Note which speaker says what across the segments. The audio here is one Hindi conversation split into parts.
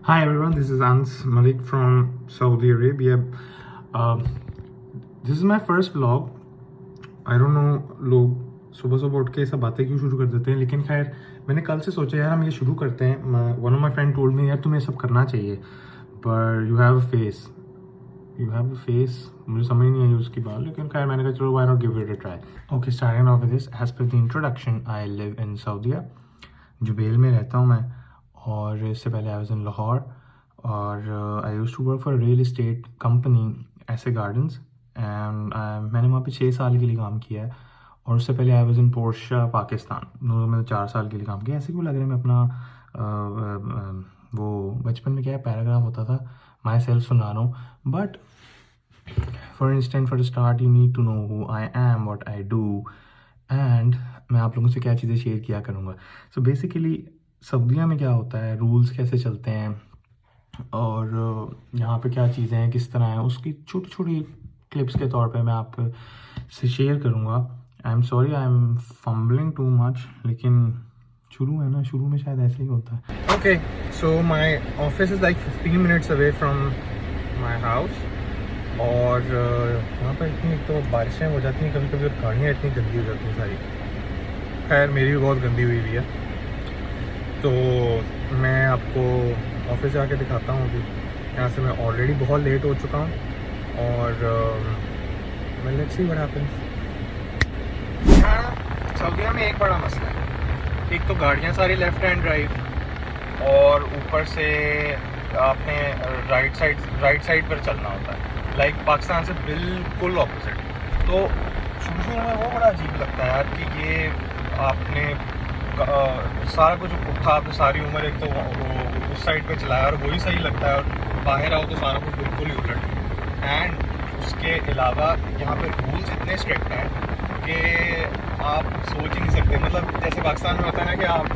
Speaker 1: Hi everyone, this is Ans Malik from Saudi Arabia. This is my first vlog. I don't know लोग सुबह सुबह उठ के सब बातें क्यों शुरू कर देते हैं, लेकिन खैर मैंने कल से सोचा यार हम ये शुरू करते हैं. One of my friend told me यार तुम्हें सब करना चाहिए, पर यू हैव अ फेस. मुझे समझ नहीं आई उसकी बात, लेकिन खैर मैंने कहा चलो why not give it a try. Okay, starting off with this. As per the introduction, I live in Saudia. Jubail में रहता हूँ मैं, और इससे पहले आई वाज इन लाहौर, और I used to work for real estate company ऐसे गार्डन्स, एंड मैंने वहाँ पे 6 साल के लिए काम किया है. और उससे पहले I was in Portia Pakistan, मैंने 4 साल के लिए काम किया. ऐसे क्यों लग रहा है मैं अपना वो बचपन में क्या है पैराग्राफ होता था माई सेल्फ सुना रहा हूँ. But for instant, for start, you need to know who I am, what I do, and मैं आप लोगों से क्या चीज़ें शेयर किया करूँगा. सो बेसिकली सऊदीया में क्या होता है, रूल्स कैसे चलते हैं, और यहाँ पे क्या चीज़ें हैं, किस तरह हैं, उसकी छोटी छोटी क्लिप्स के तौर पे मैं आपसे शेयर करूँगा. I am sorry, I am fumbling too much, लेकिन शुरू है ना, शुरू में शायद ऐसे ही होता है. Okay, so my office is like 15 minutes away from my house. और यहाँ पर इतनी एक तो बारिशें हो जाती हैं कभी कभी, और गाड़ियाँ इतनी गंदी हो जाती हैं सारी. खैर मेरी भी बहुत गंदी हुई हुई है, तो मैं आपको ऑफिस जाके दिखाता हूँ. अभी यहाँ से मैं ऑलरेडी बहुत लेट हो चुका हूँ, और लेट्स सी व्हाट हैपेंस. यहाँ सऊदीया में एक बड़ा मसला है. एक तो गाड़ियाँ सारी लेफ़्ट हैंड ड्राइव, और ऊपर से आपने राइट साइड पर चलना होता है, लाइक पाकिस्तान से बिल्कुल ऑपोजिट. तो शुरू में वो बड़ा अजीब लगता है यार कि ये आपने सारा कुछ उठा, आपने सारी उम्र एक तो वो उस साइड पे चलाया और वही सही लगता है, और बाहर आओ तो सारा कुछ बिल्कुल ही उलट. एंड उसके अलावा यहाँ पे रूल्स इतने स्ट्रिक्ट हैं कि आप सोच ही नहीं सकते. मतलब जैसे पाकिस्तान में होता है ना कि आप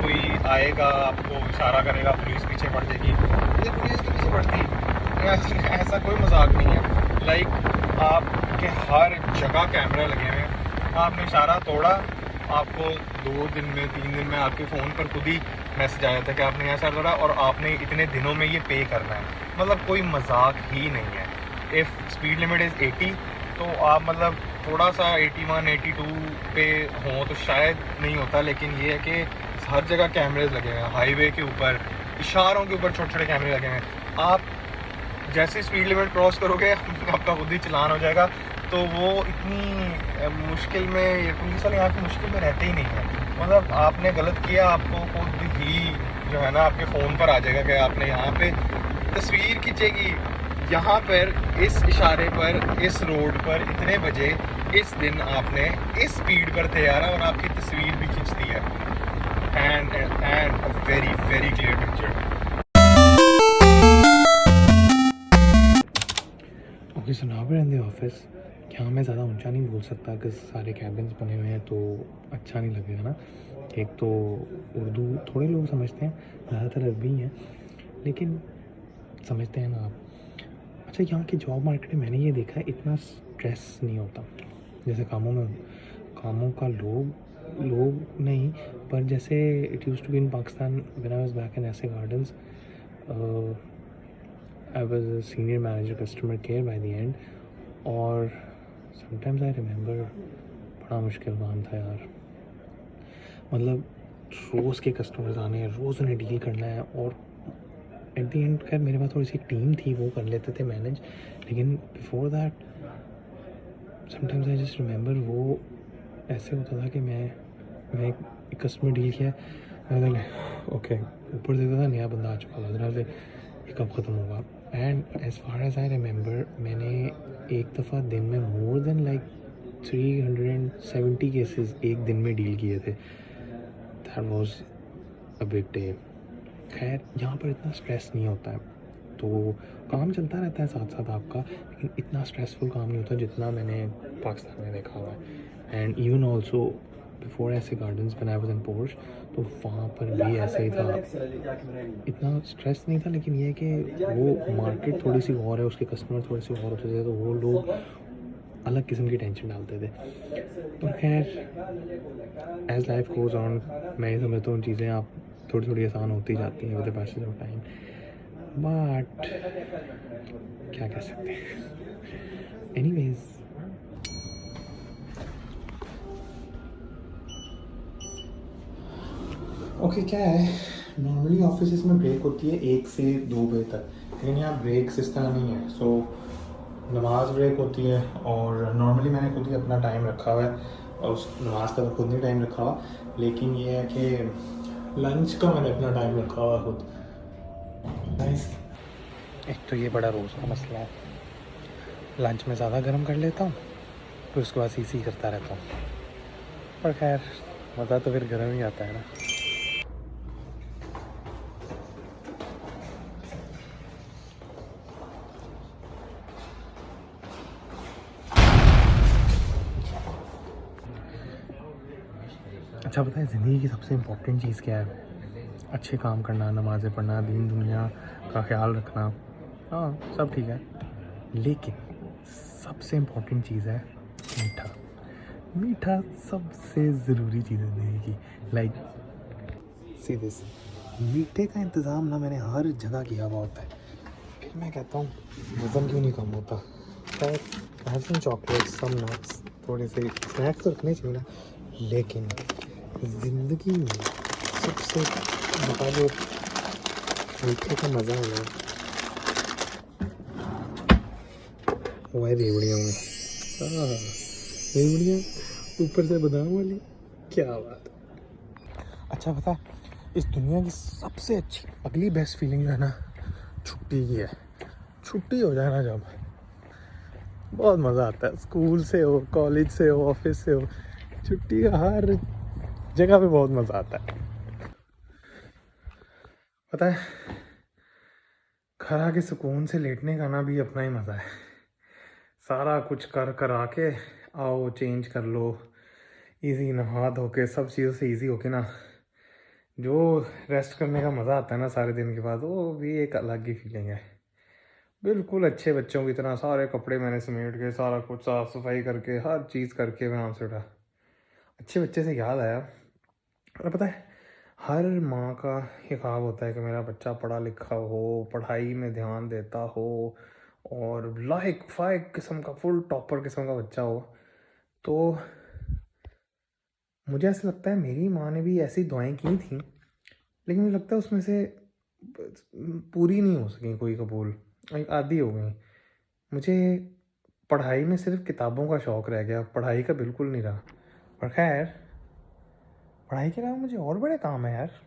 Speaker 1: कोई आएगा, आपको इशारा करेगा, पुलिस पीछे पड़ जाएगी. ये पुलिस के पीछे पड़ती ऐसा कोई मजाक नहीं है. लाइक आपके हर जगह कैमरा लगे हुए हैं. आपने इशारा तोड़ा, आपको 2 दिन में 3 दिन में आपके फ़ोन पर खुद ही मैसेज आ जाता है कि आपने यहाँ इशारा तोड़ा और आपने इतने दिनों में ये पे करना है. मतलब कोई मजाक ही नहीं है. इफ़ स्पीड लिमिट इज़ 80, तो आप मतलब थोड़ा सा 81 82 पे हों तो शायद नहीं होता, लेकिन ये है कि हर जगह कैमरेज लगे हुए हैं. हाईवे के ऊपर, इशारों के ऊपर छोटे छोटे कैमरे लगे हुए हैं. आप जैसे स्पीड लिमिट क्रॉस करोगे आपका खुद ही चलान हो जाएगा. तो वो इतनी मुश्किल में, ये पुलिस वाले यहाँ की मुश्किल में रहते ही नहीं है. मतलब आपने गलत किया, आपको खुद ही जो है ना आपके फ़ोन पर आ जाएगा कि आपने यहाँ पे तस्वीर खींचेगी, यहाँ पर इस इशारे पर, इस रोड पर इतने बजे इस दिन आपने इस स्पीड पर थे यार, और आपकी तस्वीर भी खींचती है. And a very very clear picture. Okay, so now we are in the office. यहाँ मैं ज़्यादा ऊंचा नहीं बोल सकता कि सारे कैबिन्स बने हुए हैं तो अच्छा नहीं लगेगा ना. एक तो उर्दू थोड़े लोग समझते हैं, ज़्यादातर अरबी हैं, लेकिन समझते हैं ना आप. अच्छा, यहाँ की जॉब मार्केट में मैंने ये देखा है इतना स्ट्रेस नहीं होता जैसे कामों का लोग नहीं, पर जैसे it used to be in Pakistan when I was back in ऐसे gardens. I was a senior manager customer care by the end, और sometimes I remember बड़ा मुश्किल काम था यार. मतलब रोज़ के कस्टमर्स आने हैं, रोज़ उन्हें डील करना है, और एट द एंड खैर मेरे पास थोड़ी सी टीम थी, वो कर लेते थे मैनेज. लेकिन before that sometimes I just remember वो ऐसे होता था कि मैं एक कस्टमर डील किया, ओके, ऊपर से था नया बंदा आ चुका था, जरा से ये कब ख़त्म होगा. And as far as I remember मैंने एक दफ़ा दिन में मोर देन लाइक 370 केसेस एक दिन में डील किए थे. That was a big day. खैर यहाँ पर इतना स्ट्रेस नहीं होता है, तो काम चलता रहता है साथ साथ आपका, लेकिन इतना स्ट्रेसफुल काम नहीं होता जितना मैंने पाकिस्तान में देखा हुआ है. एंड इवन ऑल्सो बिफोर ऐसे gardens when I was in Porsche, तो वहाँ पर भी ऐसे ही था, इतना स्ट्रेस नहीं था. लेकिन ये है कि वो मार्केट थोड़ी सी और है, उसके कस्टमर थोड़े से और होते थे, तो वो लोग अलग किस्म की टेंशन डालते थे. पर खैर एज लाइफ गोज़ ऑन, मैं ये समझता हूँ चीज़ें आप थोड़ी थोड़ी आसान होती जाती हैं with the passage of time. But क्या कह सकते हैं। एनीवेज, ओके क्या है, नॉर्मली ऑफिस में ब्रेक होती है 1 से 2 बजे तक, लेकिन यहाँ ब्रेक्स इस तरह नहीं है। सो नमाज ब्रेक होती है, और नॉर्मली मैंने खुद ही अपना टाइम रखा हुआ है, और उस नमाज का तो खुद नहीं टाइम रखा हुआ, लेकिन ये है कि लंच का मैंने अपना टाइम रखा हुआ खुद। नाइस। एक तो ये बड़ा रोज़ का मसला है, लंच में ज़्यादा गर्म कर लेता हूँ, फिर उसके बाद सीसी करता रहता हूँ, पर खैर मज़ा तो फिर गर्म ही आता है ना। अच्छा बताएं, ज़िंदगी की सबसे इम्पोर्टेंट चीज़ क्या है? अच्छे काम करना, नमाज़ें पढ़ना, दीन दुनिया का ख्याल रखना, हाँ सब ठीक है, लेकिन सबसे इम्पोर्टेंट चीज़ है मीठा। मीठा सबसे ज़रूरी चीज़ है ज़िंदगी की। लाइक सी दिस, मीठे का इंतज़ाम ना मैंने हर जगह किया हुआ होता है, फिर मैं कहता हूँ वज़न क्यों नहीं कम होता। खैर, have some chocolates, some nuts, थोड़े से स्नैक्स तो रखने चाहिए ना, लेकिन ज़िंदगी में सबसे बड़ा जो मीठे का मज़ा है ना, वो है रेवड़ियों में। रेवड़ियाँ ऊपर से बादाम वाली, क्या बात है। अच्छा पता, इस दुनिया की सबसे अच्छी अगली बेस्ट फीलिंग है ना, छुट्टी की है। छुट्टी हो जाए ना जब, बहुत मज़ा आता है। स्कूल से हो, कॉलेज से हो, ऑफिस से हो, छुट्टी का हर जगह पे बहुत मज़ा आता है। पता है, घर आके सुकून से लेटने का ना भी अपना ही मज़ा है। सारा कुछ कर कर आके आओ, चेंज कर लो, इजी नहा धो के सब चीज़ों से इजी होके ना, जो रेस्ट करने का मज़ा आता है ना सारे दिन के बाद, वो भी एक अलग ही फीलिंग है। बिल्कुल अच्छे बच्चों की तरह सारे कपड़े मैंने समेट के, सारा कुछ साफ़ सफाई करके, हर चीज़ करके मैं आराम से उठा। अच्छे बच्चे से याद आया, और पता है हर माँ का ये ख्वाब होता है कि मेरा बच्चा पढ़ा लिखा हो, पढ़ाई में ध्यान देता हो, और लाइक फाइक किस्म का फुल टॉपर किस्म का बच्चा हो। तो मुझे ऐसा लगता है मेरी माँ ने भी ऐसी दुआएं की थी, लेकिन मुझे लगता है उसमें से पूरी नहीं हो सकी कोई कबूल, एक आधी हो गई। मुझे पढ़ाई में सिर्फ किताबों का शौक़ रह गया, पढ़ाई का बिल्कुल नहीं रहा। पर खैर, पढ़ाई के अलावा मुझे और बड़े काम है यार।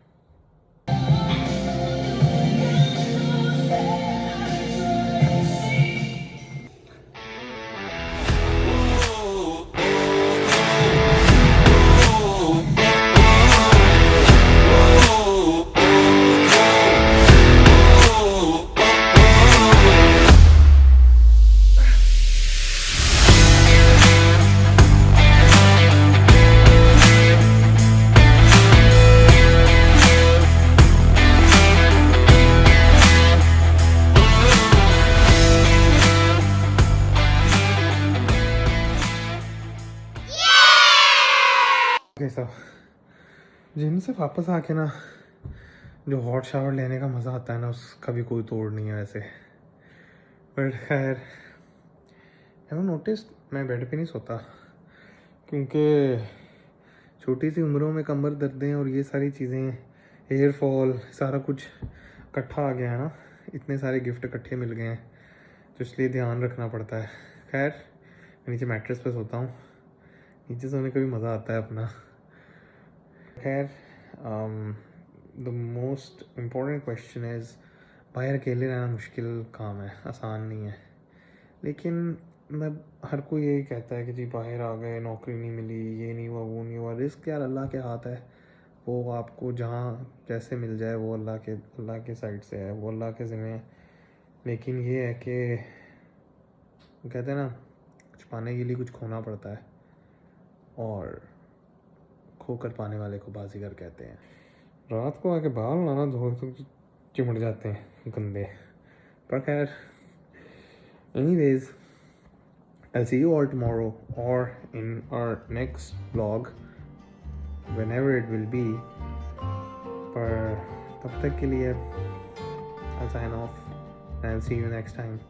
Speaker 1: सब जिम से वापस आके ना, जो हॉट शावर लेने का मज़ा आता है ना, उसका भी कोई तोड़ नहीं है वैसे। पर खैर, हैव नोटिस मैं बेड पे नहीं सोता, क्योंकि छोटी सी उम्रों में कमर दर्दें और ये सारी चीज़ें, हेयर फॉल, सारा कुछ इकट्ठा आ गया है ना, इतने सारे गिफ्ट इकट्ठे मिल गए हैं, तो इसलिए ध्यान रखना पड़ता है। खैर, मैं नीचे मैट्रेस पे सोता हूँ, नीचे सोने का भी मज़ा आता है अपना। खैर, the most important question is, बाहर अकेले रहना मुश्किल काम है, आसान नहीं है। लेकिन मैं, हर कोई यही कहता है कि जी बाहर आ गए, नौकरी नहीं मिली, ये नहीं हुआ, वो नहीं हुआ। रिस्क यार अल्लाह के हाथ है, वो आपको जहाँ जैसे मिल जाए वो अल्लाह के साइड से है, वो अल्लाह के ज़िम्मे है। लेकिन ये है कि कहते हैं ना, कुछ पाने के लिए कुछ खोना पड़ता है, और खोकर पाने वाले को बाजीगर कहते हैं। रात को आके बाल लाना धो तो चिमट जाते हैं गंदे। पर खैर, anyways, I'll see you all tomorrow or in our next vlog, whenever it will be. पर तब तक के लिए
Speaker 2: I'll sign off and I'll see you next time.